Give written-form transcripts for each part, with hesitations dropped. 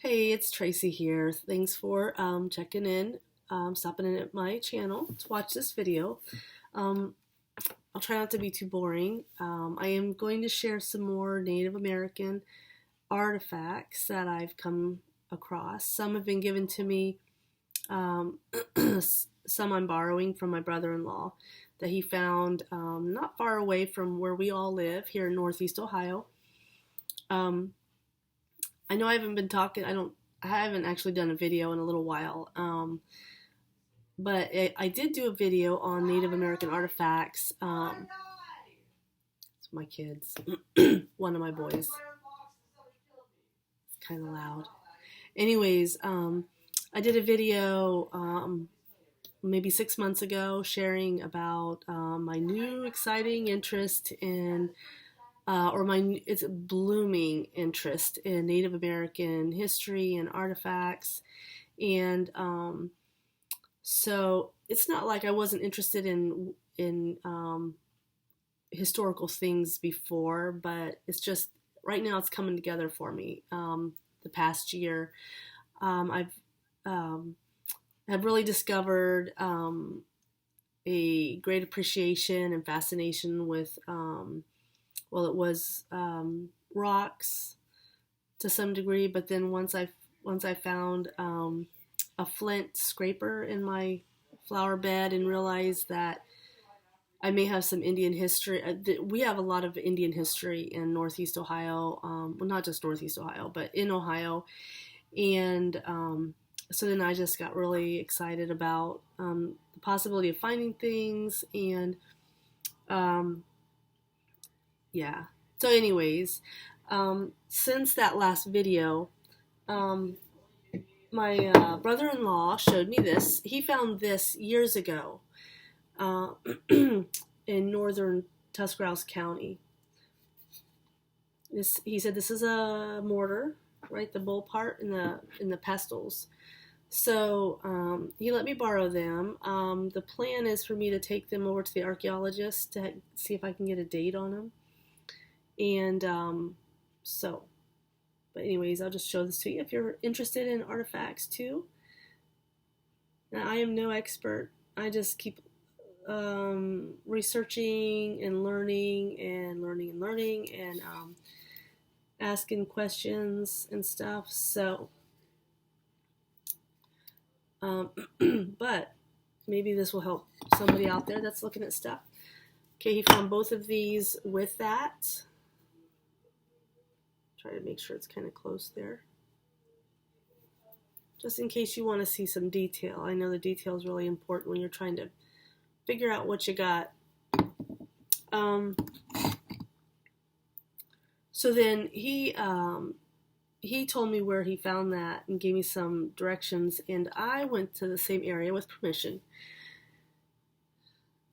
Hey, it's Tracy here. Thanks for checking in, stopping in at my channel to watch this video. Um, I'll try not to be too boring. I am going to share some more Native American artifacts that I've come across. Some have been given to me, um, some I'm borrowing from my brother-in-law that he found not far away from where we all live here in Northeast Ohio. Um, I know I haven't been talking. I haven't actually done a video in a little while. But I did do a video on Native American artifacts. It's my kids. One of my boys. It's kind of loud. Anyways, I did a video maybe 6 months ago sharing about my new exciting interest in it's a blooming interest in Native American history and artifacts. And so it's not like I wasn't interested in historical things before, but it's just right now it's coming together for me. The past year, I've have really discovered a great appreciation and fascination with it was rocks to some degree, but then once I found a flint scraper in my flower bed and realized that I may have some Indian history. We have a lot of Indian history in Northeast Ohio, well, not just Northeast Ohio, but in Ohio. And so then I just got really excited about the possibility of finding things. And yeah. So anyways, since that last video, my brother-in-law showed me this. He found this years ago in northern Tuscarawas County. He said this is a mortar, right? The bowl part and the pestles. So he let me borrow them. The plan is for me to take them over to the archaeologist to see if I can get a date on them. And but anyways, I'll just show this to you if you're interested in artifacts too. Now, I am no expert. I just keep researching and learning and asking questions and stuff. So, but maybe this will help somebody out there that's looking at stuff. Okay, he found both of these with that. Try to make sure it's kind of close there. Just in case you want to see some detail. I know the detail is really important when you're trying to figure out what you got. So then he told me where he found that and gave me some directions, and I went to the same area with permission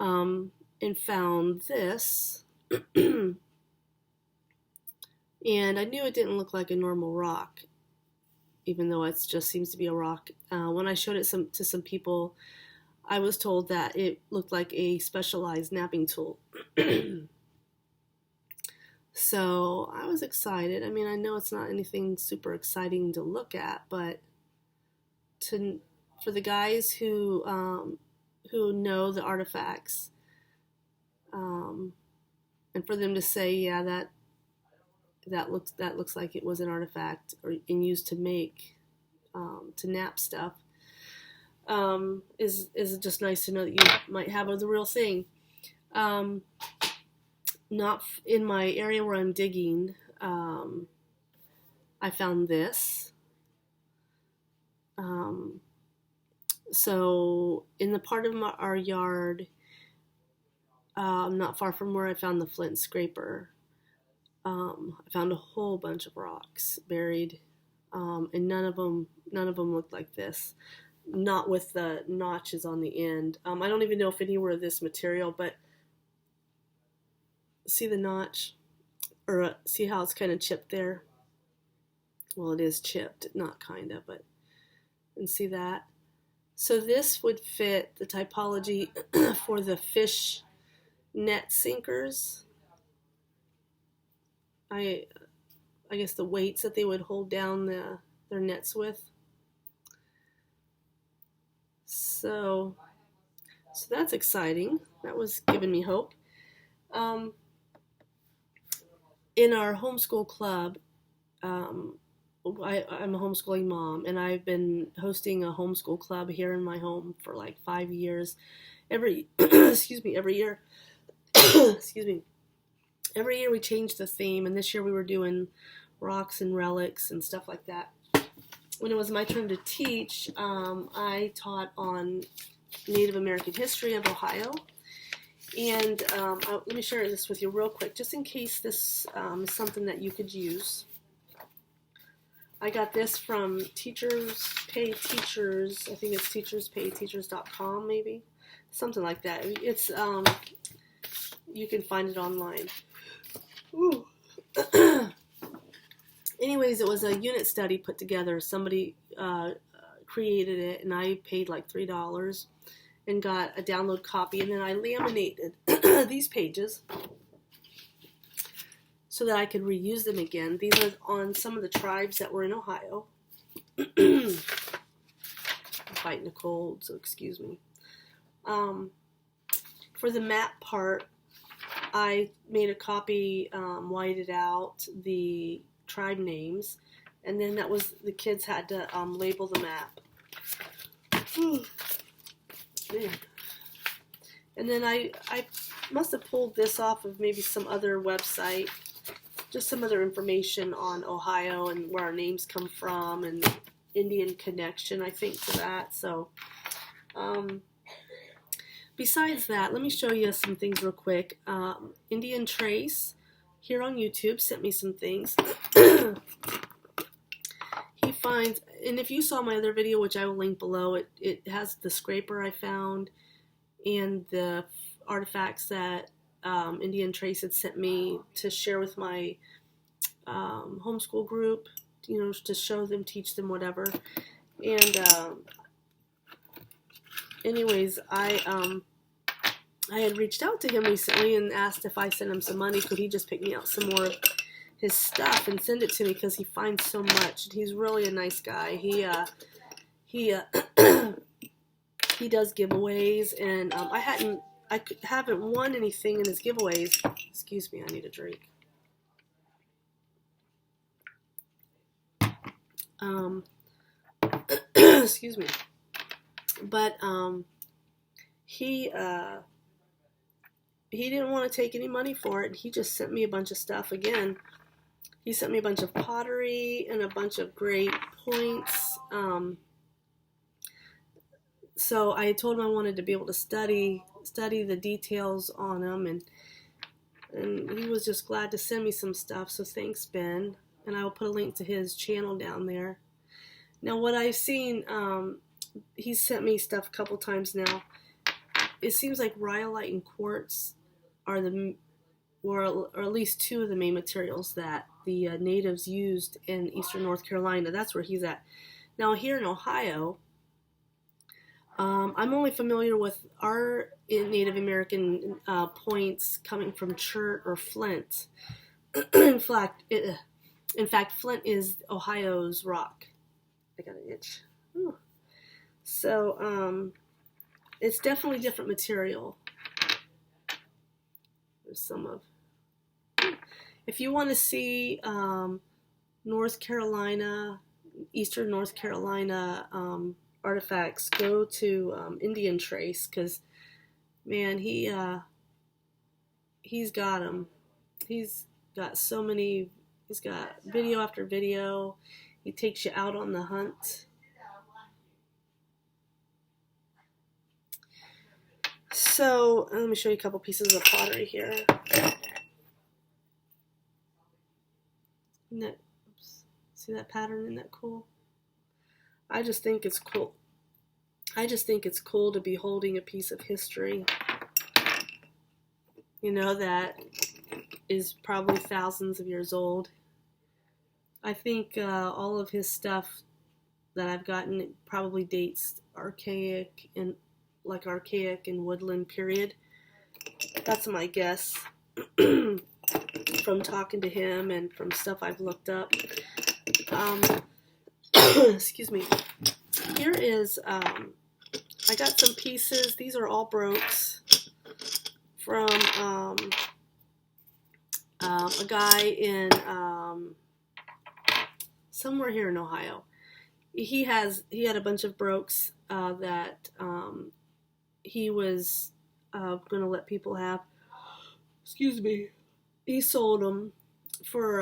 and found this. And I knew it didn't look like a normal rock, even though it just seems to be a rock. When I showed it to some people, I was told that it looked like a specialized knapping tool. So I was excited. I mean, I know it's not anything super exciting to look at, but for the guys who know the artifacts, and for them to say, yeah, that looks like it was an artifact and used to make to knap stuff, is just nice to know that you might have the real thing. Not in my area where I'm digging. I found this. So in the part of our yard, not far from where I found the flint scraper, I found a whole bunch of rocks buried, and none of them looked like this. Not with the notches on the end. I don't even know if any were this material, but see the notch, or see how it's kind of chipped there? Well, it is chipped, not kind of, but, and see that? So this would fit the typology for the fish net sinkers. I guess the weights that they would hold down the their nets with. So that's exciting. That was giving me hope. In our homeschool club, I'm a homeschooling mom, and I've been hosting a homeschool club here in my home for like 5 years. Every every year, excuse me, every year we change the theme, and this year we were doing rocks and relics and stuff like that. When it was my turn to teach, I taught on Native American history of Ohio. And let me share this with you real quick, just in case this is something that you could use. I got this from Teachers Pay Teachers. I think it's teacherspayteachers.com, maybe. Something like that. It's you can find it online. Ooh. Anyways, it was a unit study put together. Somebody created it, and I paid like $3 and got a download copy, and then I laminated these pages so that I could reuse them again. These are on some of the tribes that were in Ohio. I'm fighting a cold, so excuse me. For the map part, I made a copy, whited out the tribe names, and then that was, the kids had to label the map. And then I must have pulled this off of maybe some other website, just some other information on Ohio and where our names come from, and Indian connection, I think, to that. So besides that, let me show you some things real quick. Indian Trace here on YouTube sent me some things. He finds, and if you saw my other video, which I will link below, it has the scraper I found and the artifacts that Indian Trace had sent me to share with my homeschool group, you know, to show them, teach them, whatever. And anyways, I had reached out to him recently and asked if I sent him some money. Could he just pick me out some more of his stuff and send it to me, because he finds so much. He's really a nice guy. He does giveaways, and I haven't won anything in his giveaways. Excuse me, I need a drink. Excuse me. But he didn't want to take any money for it. He just sent me a bunch of stuff. Again, he sent me a bunch of pottery and a bunch of great points. So I told him I wanted to be able to study the details on them, and he was just glad to send me some stuff. So thanks, Ben. And I will put a link to his channel down there. Now, what I've seen, he's sent me stuff a couple times now. It seems like rhyolite and quartz are or at least two of the main materials that the natives used in eastern North Carolina. That's where he's at. Now, here in Ohio, I'm only familiar with our Native American points coming from chert or flint. In fact, flint is Ohio's rock. I got an itch. Ooh. So, it's definitely different material. There's some of. If you want to see North Carolina, eastern North Carolina artifacts, go to Indian Trace, because man, he's got them. He's got so many. He's got video after video. He takes you out on the hunt. So let me show you a couple pieces of pottery here. See that pattern? Isn't that cool? I just think it's cool. I just think it's cool to be holding a piece of history, you know, that is probably thousands of years old. I think all of his stuff that I've gotten probably dates archaic and woodland period. That's my guess from talking to him and from stuff I've looked up. excuse me. Here is, I got some pieces. These are all brokes from a guy in somewhere here in Ohio. He had a bunch of brokes that he was going to let people have. Excuse me. He sold them for,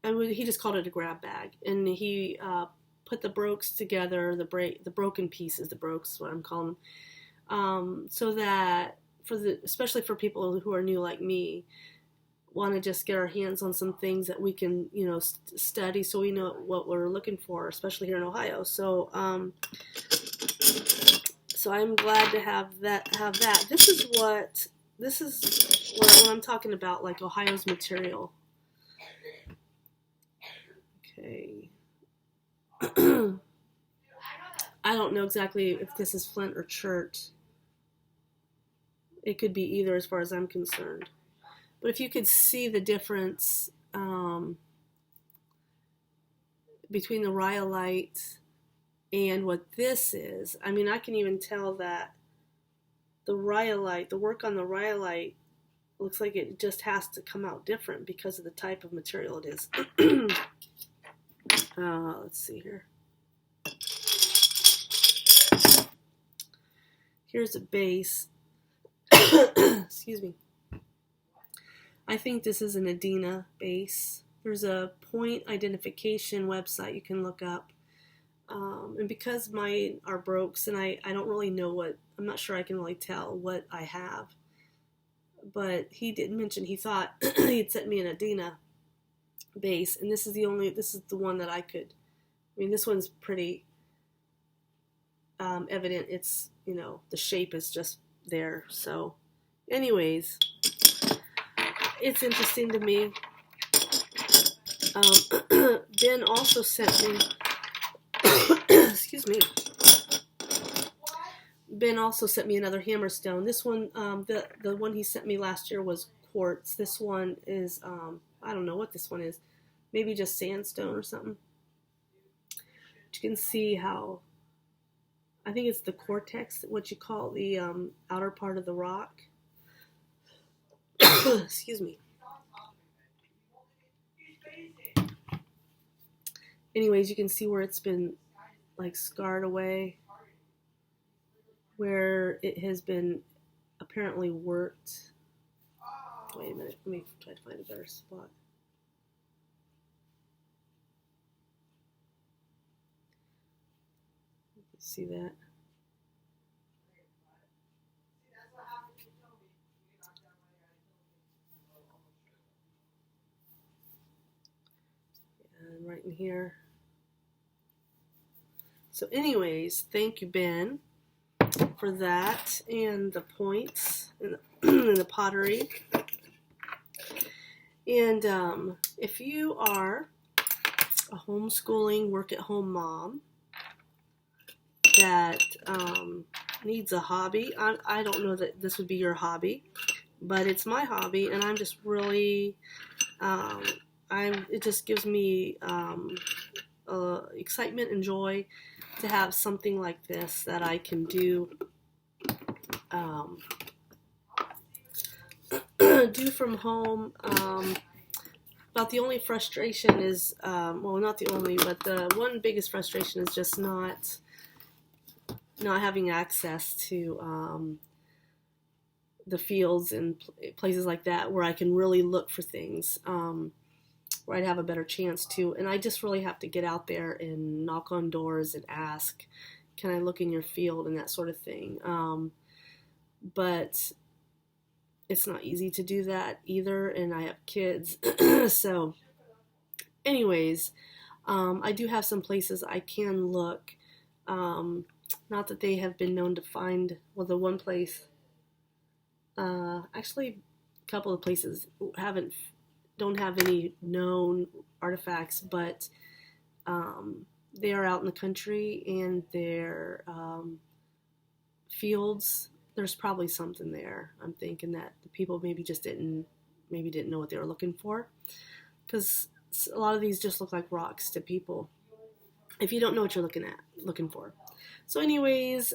he just called it a grab bag, and he put the brokes together, the broken pieces, the brokes is what I'm calling them, so that especially for people who are new like me, want to just get our hands on some things that we can, study, so we know what we're looking for, especially here in Ohio. So, so I'm glad to have that. This is what when I'm talking about, like, Ohio's material. Okay. I don't know exactly if this is flint or chert. It could be either as far as I'm concerned. But if you could see the difference between the rhyolite and what this is, I mean, I can even tell that the work on the rhyolite looks like it just has to come out different because of the type of material it is. Let's see here. Here's a base. Excuse me. I think this is an Adina base. There's a point identification website you can look up. And because mine are brokes, and I don't really know I'm not sure I can really tell what I have. But he did mention he thought he'd sent me an Adina base, and this is the one that I could. I mean, this one's pretty evident. It's, the shape is just there. So, anyways, it's interesting to me. Ben also sent me. Excuse me. Ben also sent me another hammerstone. This one, the one he sent me last year was quartz. This one is, I don't know what this one is. Maybe just sandstone or something. But you can see how, I think it's the cortex, what you call the outer part of the rock. Excuse me. Anyways, you can see where it's been, like, scarred away, where it has been apparently worked. Wait a minute, let me try to find a better spot. See that? And right in here. So anyways, thank you, Ben, for that, and the points, and the pottery. And if you are a homeschooling, work-at-home mom that needs a hobby, I don't know that this would be your hobby, but it's my hobby, and I'm just really, it just gives me excitement and joy to have something like this that I can do do from home. About the only frustration is, well, not the only, but the one biggest frustration is just not having access to the fields and places like that where I can really look for things, where I'd have a better chance to. And I just really have to get out there and knock on doors and ask, can I look in your field, and that sort of thing. But it's not easy to do that either, and I have kids. So anyways, I do have some places I can look. Not that they have been known to find, well, the one place, actually a couple of places don't have any known artifacts, but they are out in the country, and their fields, there's probably something there. I'm thinking that the people maybe didn't know what they were looking for, because a lot of these just look like rocks to people. if you don't know what you're looking for. So anyways,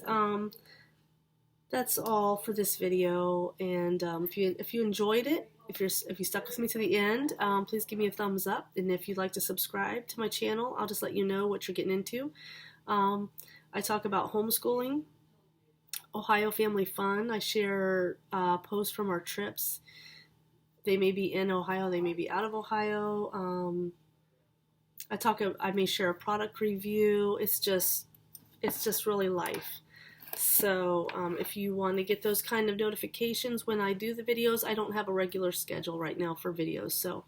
that's all for this video. And if you enjoyed it, if you stuck with me to the end, please give me a thumbs up. And if you'd like to subscribe to my channel, I'll just let you know what you're getting into. I talk about homeschooling, Ohio family fun. I share posts from our trips. They may be in Ohio, they may be out of Ohio. I may share a product review. It's just really life. So if you want to get those kind of notifications when I do the videos, I don't have a regular schedule right now for videos. So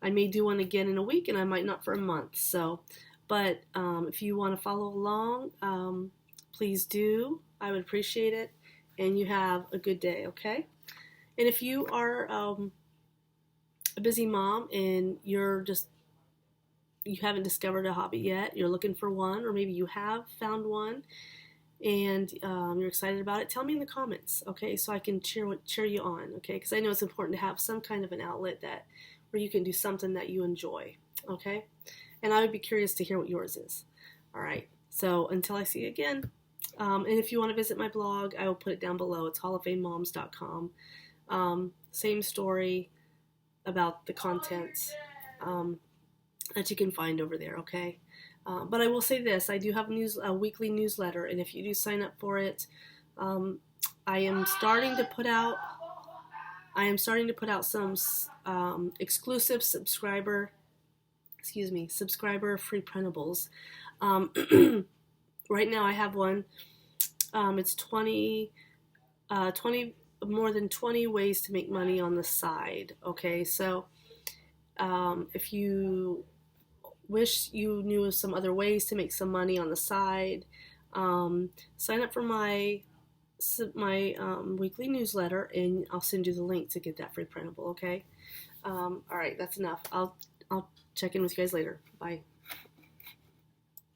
I may do one again in a week, and I might not for a month. So, but if you want to follow along, please do. I would appreciate it. And you have a good day, okay? And if you are a busy mom and you haven't discovered a hobby yet, you're looking for one, or maybe you have found one, and you're excited about it, tell me in the comments, okay, so I can cheer you on, okay, because I know it's important to have some kind of an outlet where you can do something that you enjoy, okay, and I would be curious to hear what yours is. All right, so until I see you again, and if you want to visit my blog, I will put it down below. It's hallofamemoms.com. Same story about the content that you can find over there, okay? But I will say this, I do have a weekly newsletter, and if you do sign up for it, I am starting to put out some exclusive subscriber free printables. Right now I have one. It's 20 more than 20 ways to make money on the side, okay? So if you wish you knew of some other ways to make some money on the side, sign up for my weekly newsletter, and I'll send you the link to get that free printable, okay? All right, that's enough. I'll check in with you guys later. Bye.